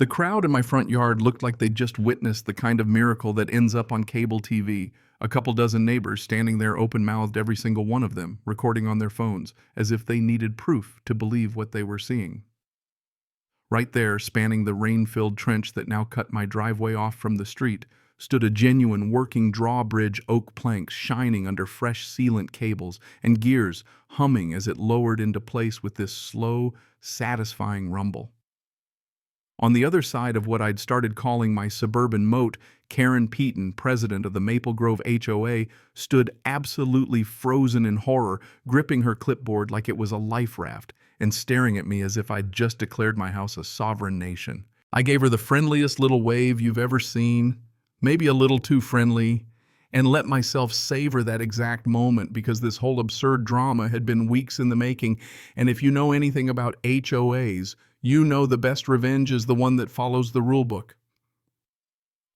The crowd in my front yard looked like they'd just witnessed the kind of miracle that ends up on cable TV. A couple dozen neighbors standing there open-mouthed, every single one of them, recording on their phones, as if they needed proof to believe what they were seeing. Right there, spanning the rain-filled trench that now cut my driveway off from the street, stood a genuine working drawbridge oak plank shining under fresh sealant cables and gears humming as it lowered into place with this slow, satisfying rumble. On the other side of what I'd started calling my suburban moat, Karen Peaton, president of the Maple Grove HOA, stood absolutely frozen in horror, gripping her clipboard like it was a life raft and staring at me as if I'd just declared my house a sovereign nation. I gave her the friendliest little wave you've ever seen, maybe a little too friendly, and let myself savor that exact moment because this whole absurd drama had been weeks in the making. And if you know anything about HOAs, you know the best revenge is the one that follows the rule book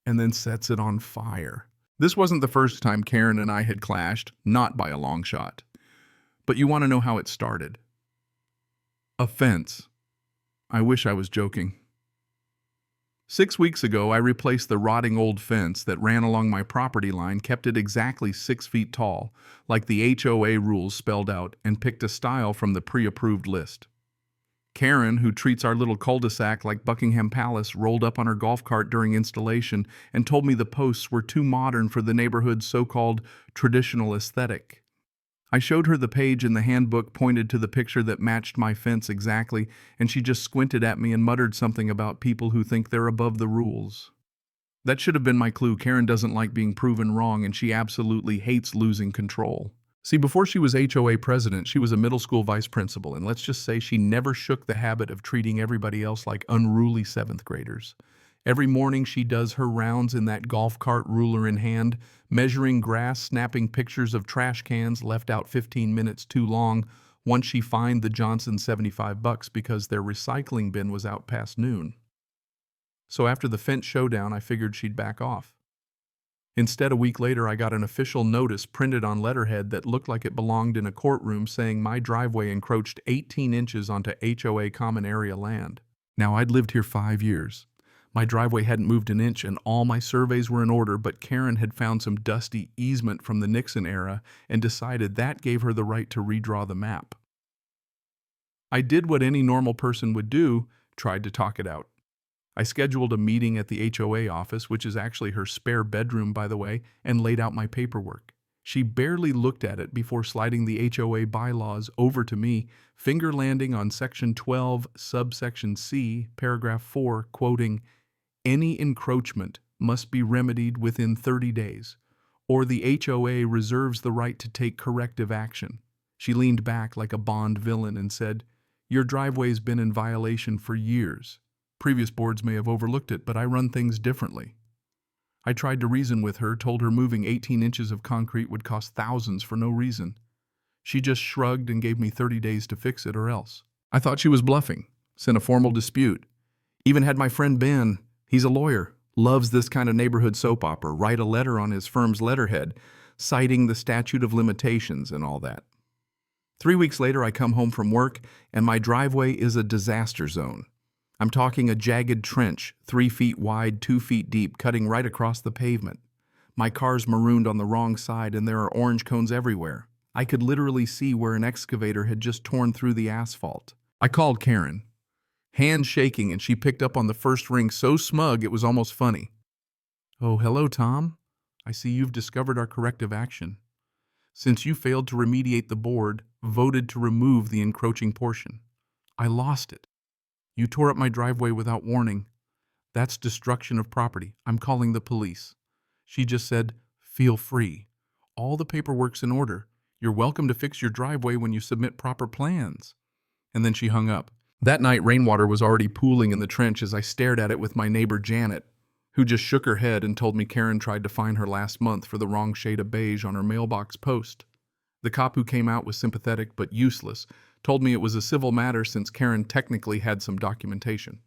and then sets it on fire. This wasn't the first time Karen and I had clashed, not by a long shot. But you want to know how it started. A fence. I wish I was joking. 6 weeks ago, I replaced the rotting old fence that ran along my property line, kept it exactly 6 feet tall, like the HOA rules spelled out, and picked a style from the pre-approved list. Karen, who treats our little cul-de-sac like Buckingham Palace, rolled up on her golf cart during installation and told me the posts were too modern for the neighborhood's so-called traditional aesthetic. I showed her the page in the handbook, pointed to the picture that matched my fence exactly, and she just squinted at me and muttered something about people who think they're above the rules. That should have been my clue. Karen doesn't like being proven wrong, and she absolutely hates losing control. See, before she was HOA president, she was a middle school vice principal, and let's just say she never shook the habit of treating everybody else like unruly 7th graders. Every morning she does her rounds in that golf cart, ruler in hand, measuring grass, snapping pictures of trash cans left out 15 minutes too long. Once she fined the Johnson $75 because their recycling bin was out past noon. So after the fence showdown, I figured she'd back off. Instead, a week later, I got an official notice printed on letterhead that looked like it belonged in a courtroom saying my driveway encroached 18 inches onto HOA common area land. Now, I'd lived here 5 years. My driveway hadn't moved an inch and all my surveys were in order, but Karen had found some dusty easement from the Nixon era and decided that gave her the right to redraw the map. I did what any normal person would do, tried to talk it out. I scheduled a meeting at the HOA office, which is actually her spare bedroom, by the way, and laid out my paperwork. She barely looked at it before sliding the HOA bylaws over to me, finger landing on Section 12, subsection C, paragraph 4, quoting, "Any encroachment must be remedied within 30 days, or the HOA reserves the right to take corrective action." She leaned back like a Bond villain and said, "Your driveway's been in violation for years. Previous boards may have overlooked it, but I run things differently." I tried to reason with her, told her moving 18 inches of concrete would cost thousands for no reason. She just shrugged and gave me 30 days to fix it or else. I thought she was bluffing, sent a formal dispute. Even had my friend Ben, he's a lawyer, loves this kind of neighborhood soap opera, write a letter on his firm's letterhead, citing the statute of limitations and all that. 3 weeks later, I come home from work, and my driveway is a disaster zone. I'm talking a jagged trench, 3 feet wide, 2 feet deep, cutting right across the pavement. My car's marooned on the wrong side, and there are orange cones everywhere. I could literally see where an excavator had just torn through the asphalt. I called Karen, hands shaking, and she picked up on the first ring so smug it was almost funny. "Oh, hello, Tom. I see you've discovered our corrective action. Since you failed to remediate the board, voted to remove the encroaching portion. I lost it. You tore up my driveway without warning. That's destruction of property. I'm calling the police." She just said, "Feel free. All the paperwork's in order. You're welcome to fix your driveway when you submit proper plans." And then she hung up. That night, rainwater was already pooling in the trench as I stared at it with my neighbor Janet, who just shook her head and told me Karen tried to fine her last month for the wrong shade of beige on her mailbox post. The cop who came out was sympathetic but useless, told me it was a civil matter since Karen technically had some documentation.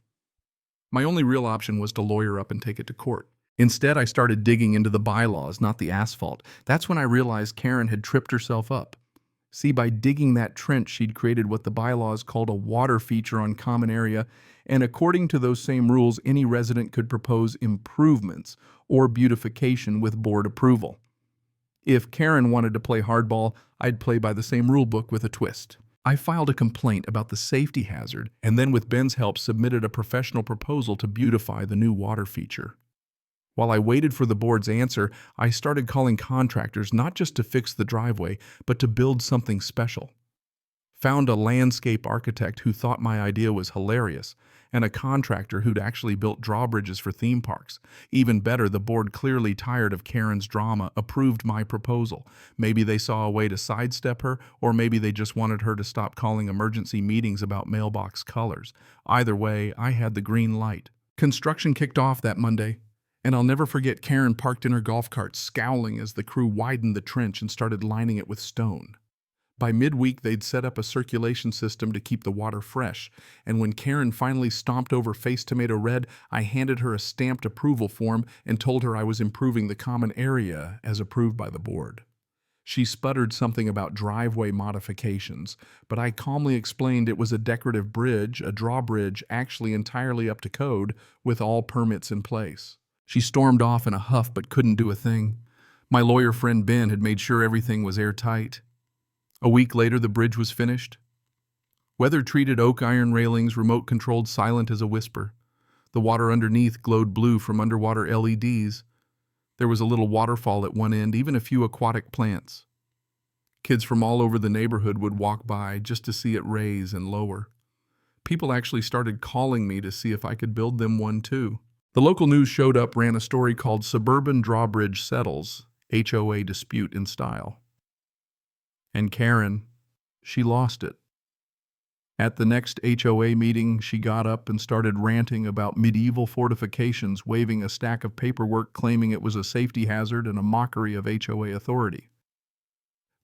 My only real option was to lawyer up and take it to court. Instead, I started digging into the bylaws, not the asphalt. That's when I realized Karen had tripped herself up. See, by digging that trench, she'd created what the bylaws called a water feature on common area, and according to those same rules, any resident could propose improvements or beautification with board approval. If Karen wanted to play hardball, I'd play by the same rule book with a twist. I filed a complaint about the safety hazard, and then with Ben's help submitted a professional proposal to beautify the new water feature. While I waited for the board's answer, I started calling contractors not just to fix the driveway, but to build something special. Found a landscape architect who thought my idea was hilarious, and a contractor who'd actually built drawbridges for theme parks. Even better, the board, clearly tired of Karen's drama, approved my proposal. Maybe they saw a way to sidestep her, or maybe they just wanted her to stop calling emergency meetings about mailbox colors. Either way, I had the green light. Construction kicked off that Monday, and I'll never forget Karen parked in her golf cart, scowling as the crew widened the trench and started lining it with stone. By midweek, they'd set up a circulation system to keep the water fresh, and when Karen finally stomped over Face Tomato Red, I handed her a stamped approval form and told her I was improving the common area as approved by the board. She sputtered something about driveway modifications, but I calmly explained it was a decorative bridge, a drawbridge, actually entirely up to code, with all permits in place. She stormed off in a huff but couldn't do a thing. My lawyer friend Ben had made sure everything was airtight. A week later, the bridge was finished. Weather-treated oak iron railings, remote-controlled, silent as a whisper. The water underneath glowed blue from underwater LEDs. There was a little waterfall at one end, even a few aquatic plants. Kids from all over the neighborhood would walk by just to see it raise and lower. People actually started calling me to see if I could build them one too. The local news showed up, ran a story called Suburban Drawbridge Settles, HOA Dispute in Style. And Karen, she lost it. At the next HOA meeting, she got up and started ranting about medieval fortifications, waving a stack of paperwork claiming it was a safety hazard and a mockery of HOA authority.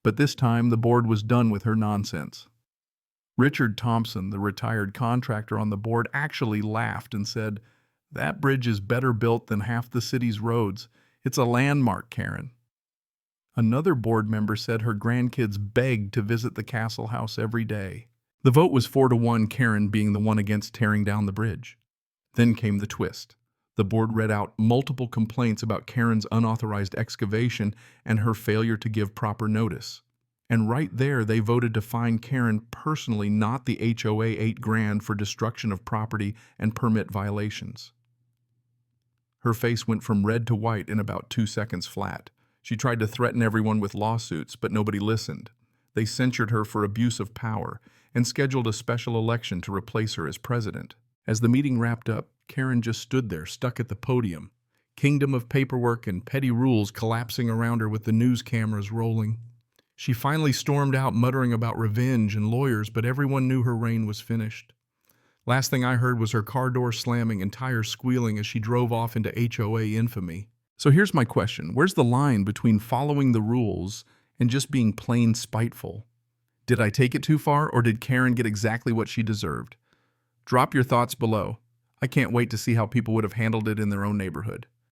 But this time, the board was done with her nonsense. Richard Thompson, the retired contractor on the board, actually laughed and said, "That bridge is better built than half the city's roads. It's a landmark, Karen." Another board member said her grandkids begged to visit the Castle House every day. The vote was 4-1, Karen being the one against tearing down the bridge. Then came the twist. The board read out multiple complaints about Karen's unauthorized excavation and her failure to give proper notice. And right there, they voted to fine Karen personally, not the HOA, $8,000 for destruction of property and permit violations. Her face went from red to white in about 2 seconds flat. She tried to threaten everyone with lawsuits, but nobody listened. They censured her for abuse of power and scheduled a special election to replace her as president. As the meeting wrapped up, Karen just stood there, stuck at the podium. Kingdom of paperwork and petty rules collapsing around her with the news cameras rolling. She finally stormed out, muttering about revenge and lawyers, but everyone knew her reign was finished. Last thing I heard was her car door slamming and tires squealing as she drove off into HOA infamy. So here's my question. Where's the line between following the rules and just being plain spiteful? Did I take it too far, or did Karen get exactly what she deserved? Drop your thoughts below. I can't wait to see how people would have handled it in their own neighborhood.